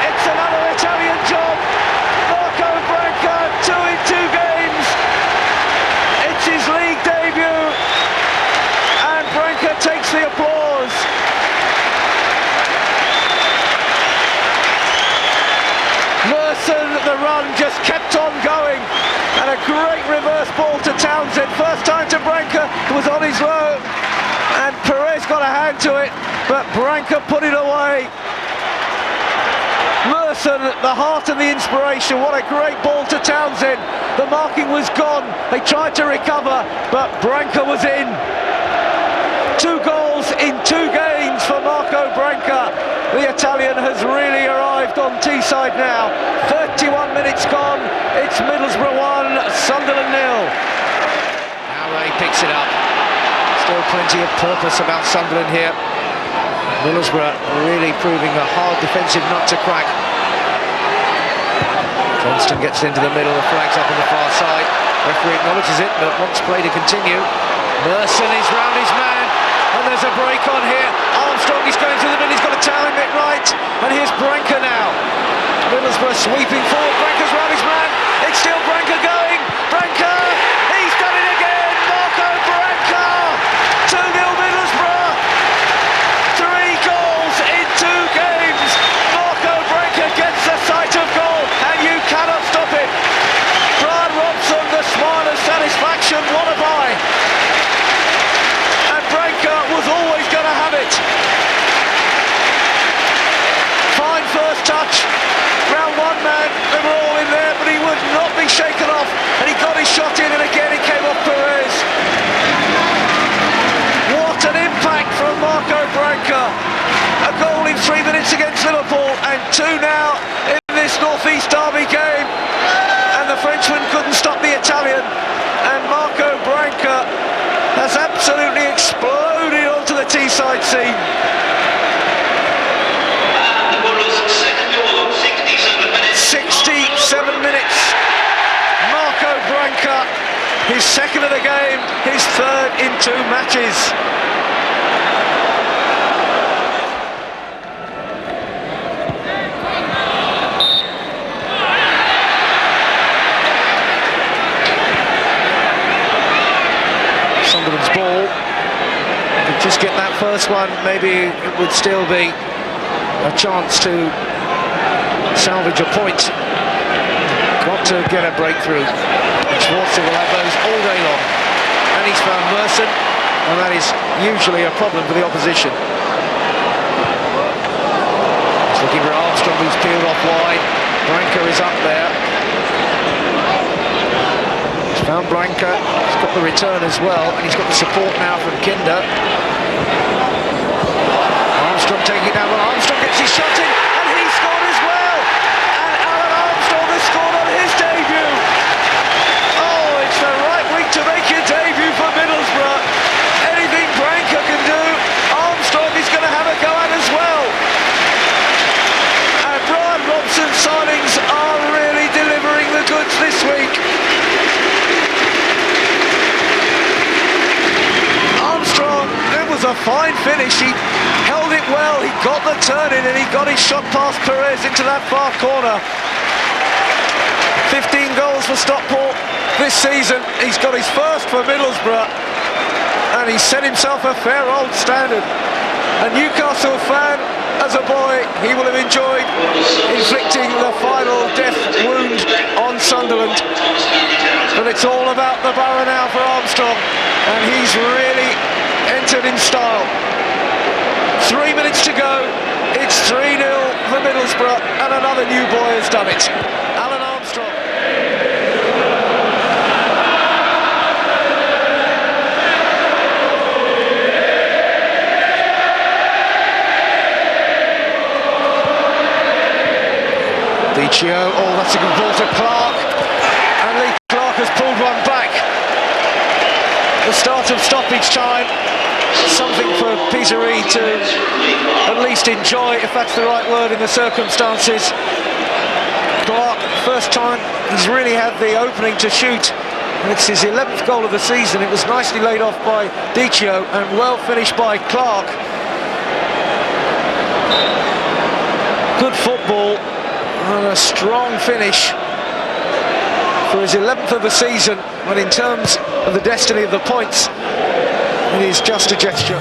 It's another Italian job. Marco Branca, 2 in 2 games. It's his league debut, and Branca takes the applause. Merson, the run just kept on going, and a great reverse ball to Townsend. First time to Branca, was on his low, and Perez got a hand to it, but Branca put it away. Merson, the heart and the inspiration. What a great ball to Townsend. The marking was gone, they tried to recover, but Branca was in. 2 goals in 2 games for Marco Branca. The Italian has really arrived on Teesside now. 31 minutes gone, it's Middlesbrough 1, Sunderland 0. Now he picks it up. Still plenty of purpose about Sunderland here. Middlesbrough really proving a hard defensive nut to crack. Johnston gets into the middle, the flag's up on the far side. Referee acknowledges it, but wants play to continue. Merson is round his man. And there's a break on here. Armstrong is going through the middle, he's got to time it right. And here's Branca now. Middlesbrough sweeping forward, Branca's round his man. It's still Branca going. Branca, he's done it again. Marco Branca, 2-0 Middlesbrough. 3 goals in 2 games. Marco Branca gets the sight of goal, and you cannot stop it. Bryan Robson, the smile of satisfaction, what a buy. Branca was always going to have it. Fine first touch, round 1 man, they were all in there, but he would not be shaken off, and he got his shot in, and again it came off Perez. What an impact from Marco Branca. A goal in 3 minutes against Liverpool, and 2 now in this North East derby game, and the Frenchman couldn't stop the Italian, and Marco Branca has absolutely exploded onto the Teesside scene. 67 minutes. Marco Branca, his 2nd of the game, his 3rd in 2 matches. Sunderland's ball. If we just get that first one, maybe it would still be a chance to salvage a point. Got to get a breakthrough. And Schwarzer will have those all day long. And he's found Merson, and that is usually a problem for the opposition. He's looking for Armstrong, who's peeled off wide. Branca is up there. Found Branca, he's got the return as well, and he's got the support now from Kinder. Armstrong taking it down, well Armstrong gets his shot in, and he scored as well! And Alun Armstrong, a fine finish. He held it well, he got the turn in, and he got his shot past Perez into that far corner. 15 goals for Stockport this season. He's got his first for Middlesbrough, and he set himself a fair old standard. A Newcastle fan, as a boy, he will have enjoyed inflicting the final death wound on Sunderland. But it's all about the Boro now for Armstrong, and he's really entered in style. 3 minutes to go, it's 3-0 for Middlesbrough, and another new boy has done it. Alun Armstrong. Dichio, oh, that's a good ball to Clark, and Lee Clark has pulled one back. The start of stoppage time, something for Pizzeri to at least enjoy, if that's the right word in the circumstances. Clark, first time he's really had the opening to shoot, and it's his 11th goal of the season. It was nicely laid off by Dichio and well finished by Clark. Good football. And a strong finish for his 11th of the season, when in terms of the destiny of the points, it is just a gesture.